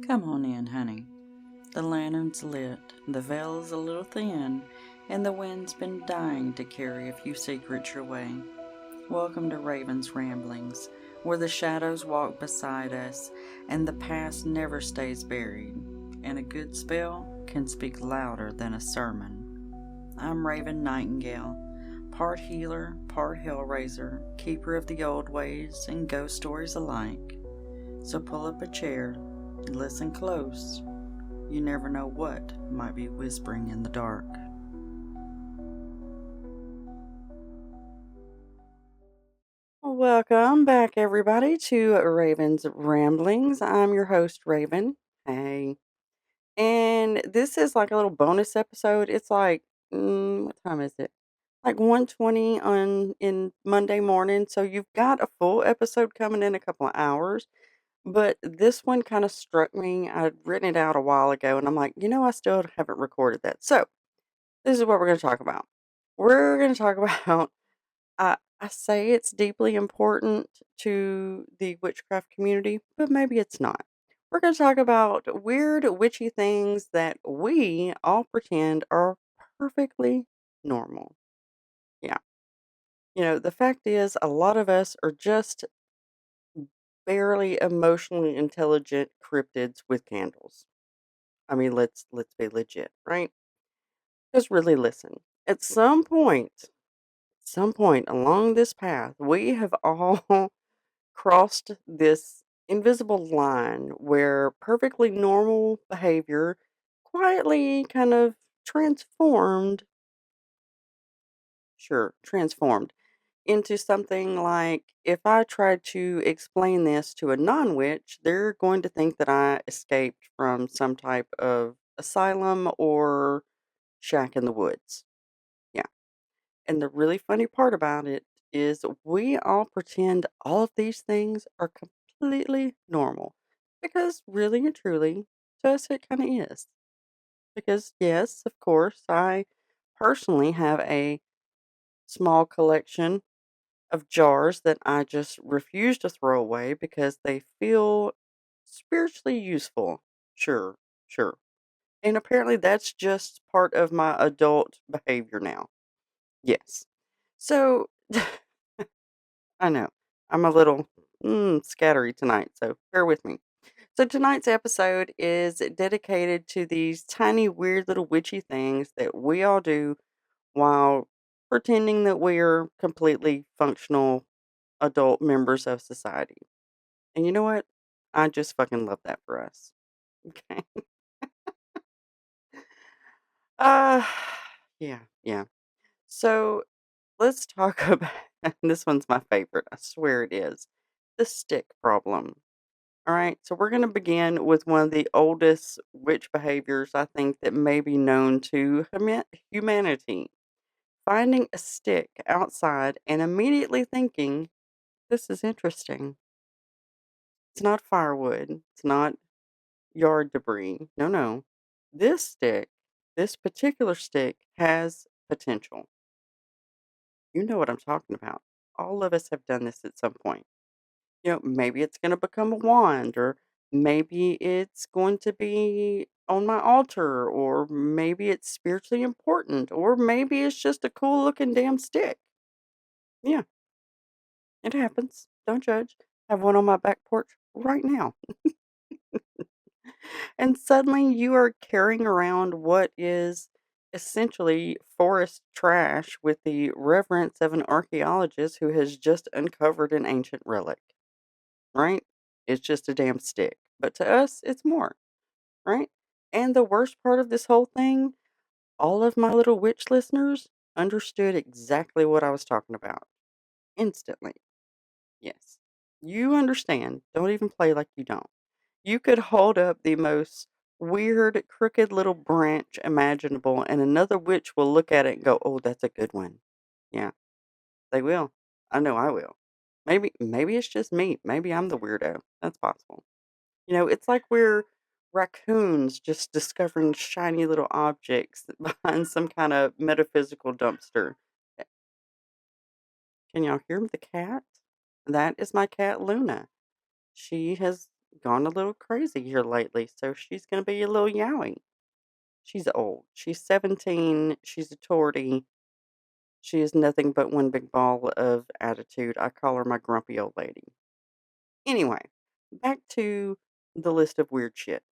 Come on in, honey. The lantern's lit, the veil's a little thin, and the wind's been dying to carry a few secrets your way. Welcome to Raven's Ramblings, where the shadows walk beside us and the past never stays buried, and a good spell can speak louder than a sermon. I'm Raven Nightingale, part healer, part hellraiser, keeper of the old ways and ghost stories alike. So pull up a chair and listen close. You never know what might be whispering in the dark. Welcome back, everybody, to Raven's Ramblings. I'm your host, Raven. Hey. And this is like a little bonus episode. It's like, what time is it? Like 1:20 on in Monday morning. So you've got a full episode coming in a couple of hours. But this one kind of struck me. I'd written it out a while ago, and I'm like, I still haven't recorded that. So this is what we're going to talk about. We're going to talk about, I say it's deeply important to the witchcraft community, but maybe it's not. We're going to talk about weird witchy things that we all pretend are perfectly normal. Yeah. The fact is, a lot of us are just barely emotionally intelligent cryptids with candles. I mean, let's be legit, right? Just really listen. At some point along this path, we have all crossed this invisible line where perfectly normal behavior quietly kind of transformed, transformed into something like if I tried to explain this to a non witch, they're going to think that I escaped from some type of asylum or shack in the woods. Yeah. And the really funny part about it is we all pretend all of these things are completely normal. Because really and truly, to us, it kind of is. Because, yes, of course, I personally have a small collection of jars that I just refuse to throw away because they feel spiritually useful. Sure, sure. And apparently that's just part of my adult behavior now. Yes. So I know. I'm a little scattery tonight, so bear with me. So tonight's episode is dedicated to these tiny, weird little witchy things that we all do while pretending that we are completely functional adult members of society. And you know what? I just fucking love that for us. Okay. Uh yeah, yeah. So let's talk about this one's my favorite. I swear it is. The stick problem. All right, so we're going to begin with one of the oldest witch behaviors I think that may be known to humanity. Finding a stick outside and immediately thinking, this is interesting. It's not firewood, it's not yard debris. No, no. This stick, this particular stick, has potential. You know what I'm talking about. All of us have done this at some point. Maybe it's going to become a wand, or maybe it's going to be on my altar, or maybe it's spiritually important, or maybe it's just a cool looking damn stick. Yeah, it happens. Don't judge. I have one on my back porch right now. And suddenly you are carrying around what is essentially forest trash with the reverence of an archaeologist who has just uncovered an ancient relic, right? It's just a damn stick. But to us, it's more, right? And the worst part of this whole thing, all of my little witch listeners understood exactly what I was talking about instantly. Yes. You understand. Don't even play like you don't. You could hold up the most weird, crooked little branch imaginable, and another witch will look at it and go, "Oh, that's a good one." Yeah, they will. I know I will. Maybe it's just me. Maybe I'm the weirdo. That's possible. It's like we're raccoons just discovering shiny little objects behind some kind of metaphysical dumpster. Eh, Can y'all hear the cat? That is my cat Luna. She has gone a little crazy here lately, so she's gonna be a little yowie. She's old. She's 17. She's a tortie. She is nothing but one big ball of attitude. I call her my grumpy old lady. Anyway, back to the list of weird shit.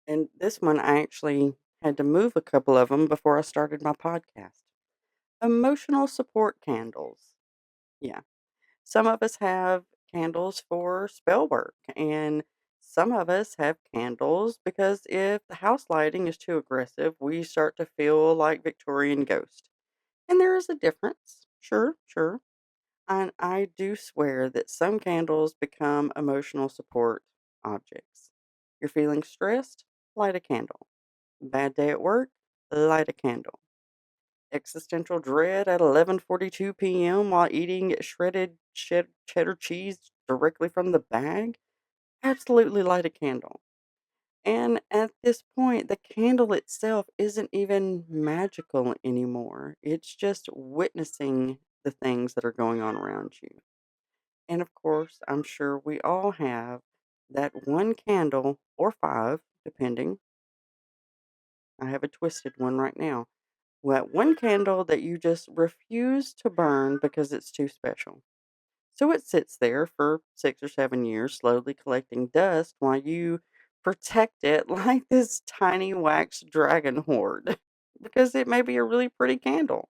And this one, I actually had to move a couple of them before I started my podcast. Emotional support candles. Yeah. Some of us have candles for spell work, and some of us have candles because if the house lighting is too aggressive, we start to feel like Victorian ghost. And there is a difference. Sure, sure. And I do swear that some candles become emotional support objects. You're feeling stressed? Light a candle. Bad day at work? Light a candle. Existential dread at 11:42 p.m. while eating shredded cheddar cheese directly from the bag? Absolutely light a candle. And at this point, the candle itself isn't even magical anymore. It's just witnessing the things that are going on around you. And of course, I'm sure we all have that one candle or five, depending. I have a twisted one right now. That one candle that you just refuse to burn because it's too special. So it sits there for 6 or 7 years, slowly collecting dust while you protect it like this tiny wax dragon hoard. Because it may be a really pretty candle.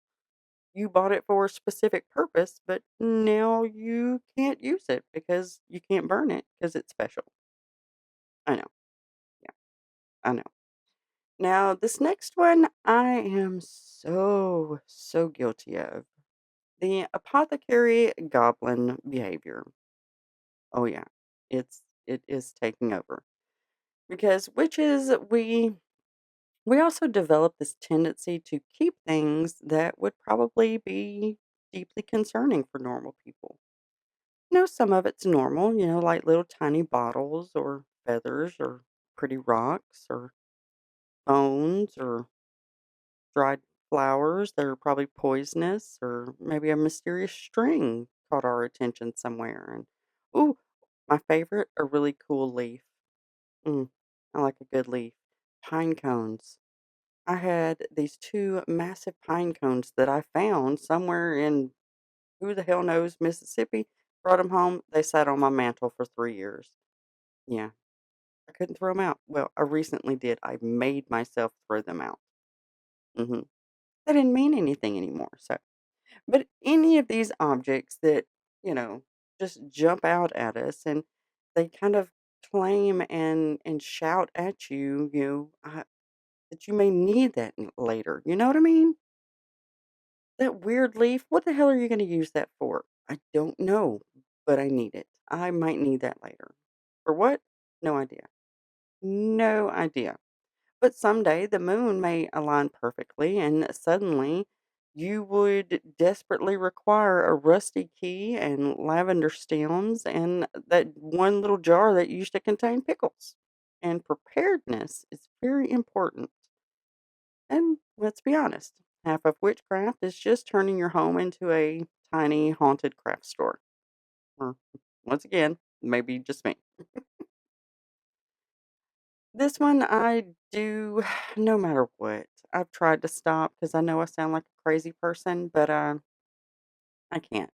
You bought it for a specific purpose, but now you can't use it because you can't burn it because it's special. I know. Yeah, I know. Now, this next one I am so guilty of. The apothecary goblin behavior. Oh yeah. It is taking over. Because witches we also develop this tendency to keep things that would probably be deeply concerning for normal people. Some of it's normal, like little tiny bottles or feathers or pretty rocks or bones or dried flowers that are probably poisonous, or maybe a mysterious string caught our attention somewhere. And ooh, my favorite, a really cool leaf. Mm, I like a good leaf. Pine cones. I had these two massive pine cones that I found somewhere in who the hell knows Mississippi. Brought them home. They sat on my mantle for 3 years. Yeah, I couldn't throw them out. Well, I recently did. I made myself throw them out. Hmm. They didn't mean anything anymore. So. But any of these objects that, you know, just jump out at us and they kind of claim and shout at you, that you may need that later. You know what I mean? That weird leaf, what the hell are you going to use that for? I don't know, but I need it. I might need that later. For what? No idea. No idea. But someday the moon may align perfectly, and suddenly you would desperately require a rusty key and lavender stems and that one little jar that used to contain pickles. And preparedness is very important. And let's be honest, half of witchcraft is just turning your home into a tiny haunted craft store. Or, once again, maybe just me. This one I do no matter what. I've tried to stop because I know I sound like a crazy person, but I can't.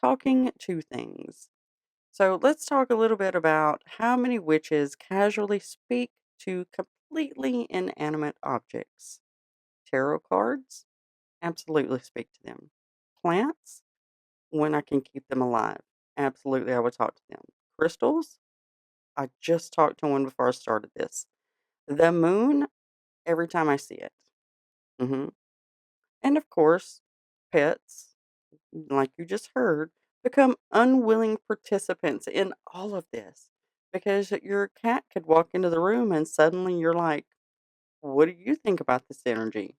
Talking to things. So let's talk a little bit about how many witches casually speak to completely inanimate objects. Tarot cards? Absolutely speak to them. Plants? When I can keep them alive. Absolutely, I would talk to them. Crystals? I just talked to one before I started this. The moon? Every time I see it. Mhm. And of course, pets, like you just heard, become unwilling participants in all of this because your cat could walk into the room and suddenly you're like, "What do you think about this energy?"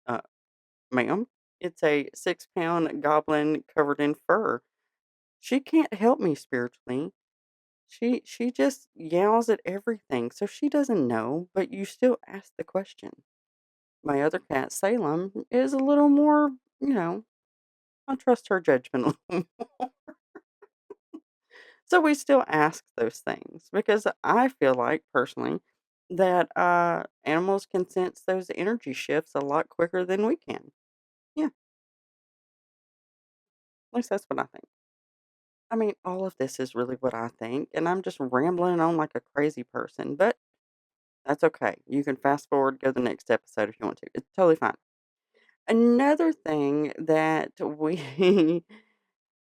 Uh, ma'am, it's a 6-pound goblin covered in fur. She can't help me spiritually. She just yells at everything, so she doesn't know, but you still ask the question. My other cat, Salem, is a little more, I trust her judgment a little more. So we still ask those things because I feel like personally that animals can sense those energy shifts a lot quicker than we can. Yeah, at least that's what I think. I mean, all of this is really what I think, and I'm just rambling on like a crazy person, but that's okay. You can fast forward, go to the next episode if you want to. It's totally fine. Another thing that we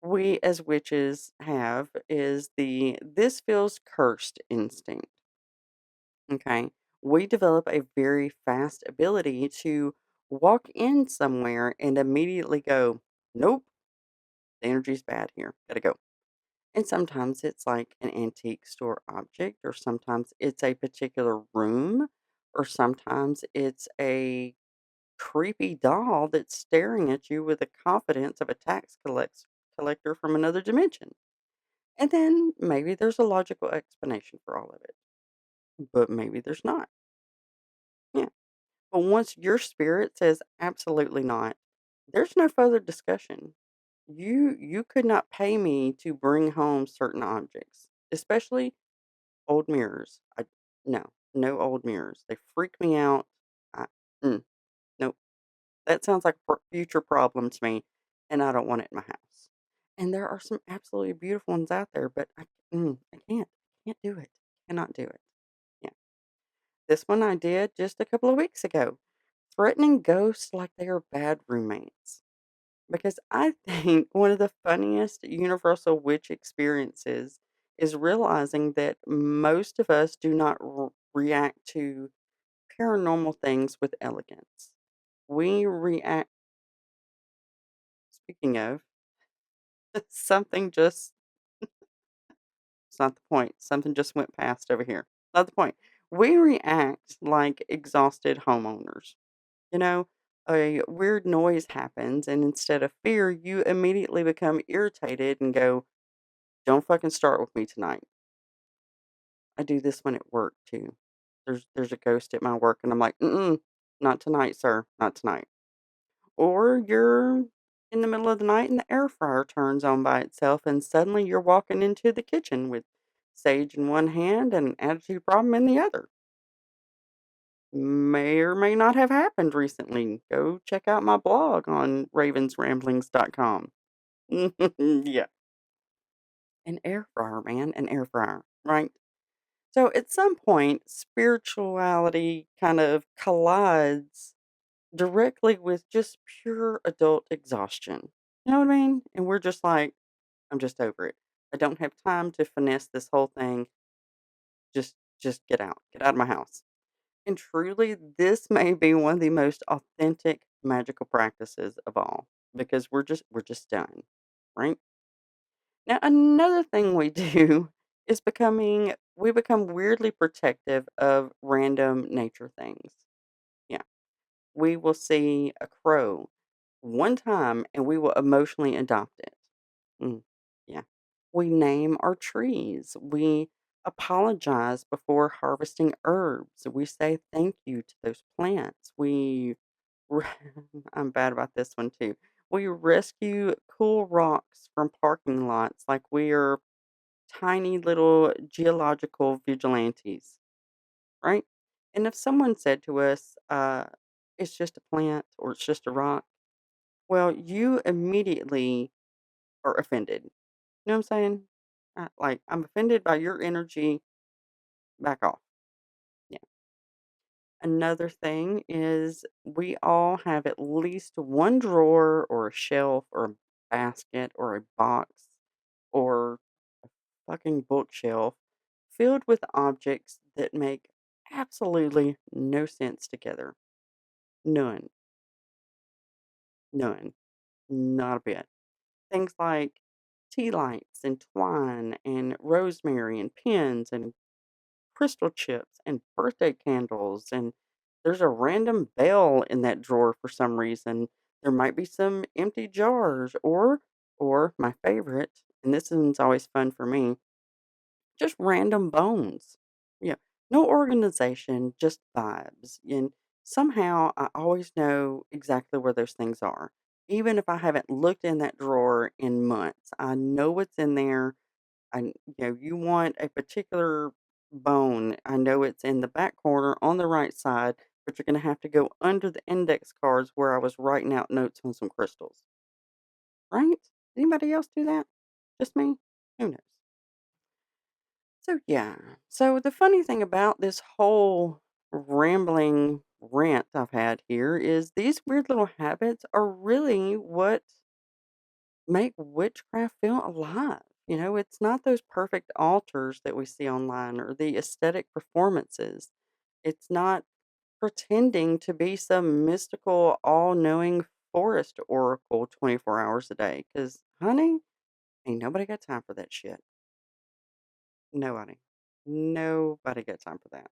we as witches have is the this feels cursed instinct. Okay. We develop a very fast ability to walk in somewhere and immediately go, nope, the energy's bad here. Gotta go. And sometimes it's like an antique store object, or sometimes it's a particular room, or sometimes it's a creepy doll that's staring at you with the confidence of a collector from another dimension. And then maybe there's a logical explanation for all of it, but maybe there's not. Yeah. But once your spirit says absolutely not, there's no further discussion. You could not pay me to bring home certain objects, especially old mirrors. No old mirrors. They freak me out. I, nope. That sounds like a future problem to me, and I don't want it in my house. And there are some absolutely beautiful ones out there, but I can't. Can't do it. Cannot do it. Yeah. This one I did just a couple of weeks ago. Threatening ghosts like they are bad roommates. Because I think one of the funniest universal witch experiences is realizing that most of us do not react to paranormal things with elegance. We react, speaking of, something just, it's not the point. Something just went past over here. Not the point. We react like exhausted homeowners. You know, a weird noise happens, and instead of fear, you immediately become irritated and go, don't fucking start with me tonight. I do this one at work too. There's a ghost at my work, and I'm like, mm, not tonight, sir, not tonight. Or you're in the middle of the night and the air fryer turns on by itself, and suddenly you're walking into the kitchen with sage in one hand and an attitude problem in the other. May or may not have happened recently. Go check out my blog on ravensramblings.com. Yeah, an air fryer, man, an air fryer, right? So at some point, spirituality kind of collides directly with just pure adult exhaustion. You know what I mean? And we're just like, I'm just over it. I don't have time to finesse this whole thing. Just get out of my house. And truly, this may be one of the most authentic magical practices of all because we're just done, right? Now, another thing we do is we become weirdly protective of random nature things. Yeah. We will see a crow one time and we will emotionally adopt it. Mm, yeah. We name our trees. We apologize before harvesting herbs. We say thank you to those plants. Re- I'm bad about this one too. We rescue cool rocks from parking lots like we are tiny little geological vigilantes, right? And if someone said to us, it's just a plant or it's just a rock, well, you immediately are offended. You know what I'm saying? Like, I'm offended by your energy, back off. Yeah. Another thing is we all have at least one drawer or a shelf or a basket or a box or a fucking bookshelf filled with objects that make absolutely no sense together. None. None. Not a bit. Things like tea lights and twine and rosemary and pins and crystal chips and birthday candles, and there's a random bell in that drawer for some reason. There might be some empty jars or my favorite, and this one's always fun for me, just random bones. Yeah. No organization, just vibes. And somehow I always know exactly where those things are. Even if I haven't looked in that drawer in months, I know what's in there. You want a particular bone. I know it's in the back corner on the right side, but you're going to have to go under the index cards where I was writing out notes on some crystals. Right? Anybody else do that? Just me? Who knows? So, yeah. So, the funny thing about this whole rambling rant I've had here is these weird little habits are really what make witchcraft feel alive. It's not those perfect altars that we see online or the aesthetic performances. It's not pretending to be some mystical, all knowing forest oracle 24 hours a day. Because, honey, ain't nobody got time for that shit. Nobody. Nobody got time for that.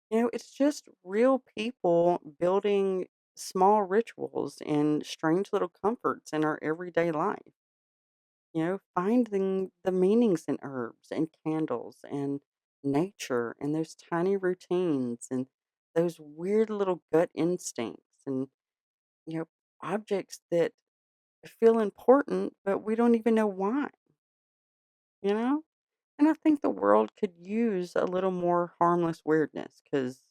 It's just real people building small rituals and strange little comforts in our everyday life. Finding the meanings in herbs and candles and nature and those tiny routines and those weird little gut instincts and, you know, objects that feel important, but we don't even know why, you know? And I think the world could use a little more harmless weirdness because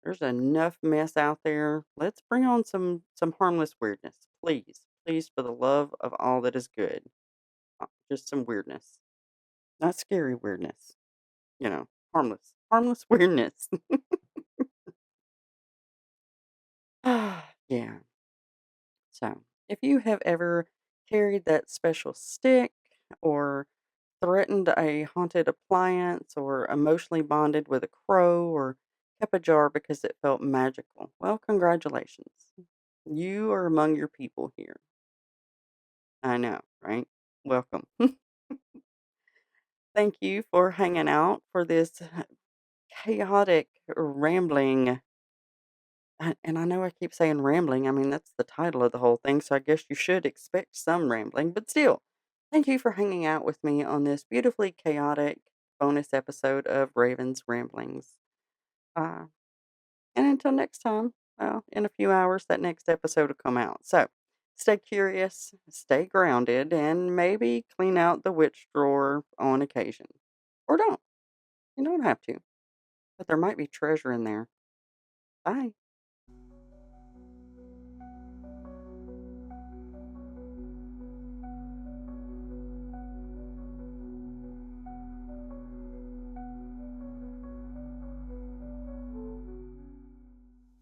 there's enough mess out there. Let's bring on some harmless weirdness, please. Please, for the love of all that is good. Just some weirdness. Not scary weirdness, harmless. Harmless weirdness. Yeah. So, if you have ever carried that special stick or threatened a haunted appliance or emotionally bonded with a crow or kept a jar because it felt magical, well, congratulations. You are among your people here. I know, right? Welcome. Thank you for hanging out for this chaotic, rambling. And I know I keep saying rambling. I mean, that's the title of the whole thing. So I guess you should expect some rambling. But still, thank you for hanging out with me on this beautifully chaotic bonus episode of Raven's Ramblings. Uh, and until next time, well, in a few hours, that next episode will come out. So stay curious, stay grounded, and maybe clean out the witch drawer on occasion. Or don't. You don't have to. But there might be treasure in there. Bye.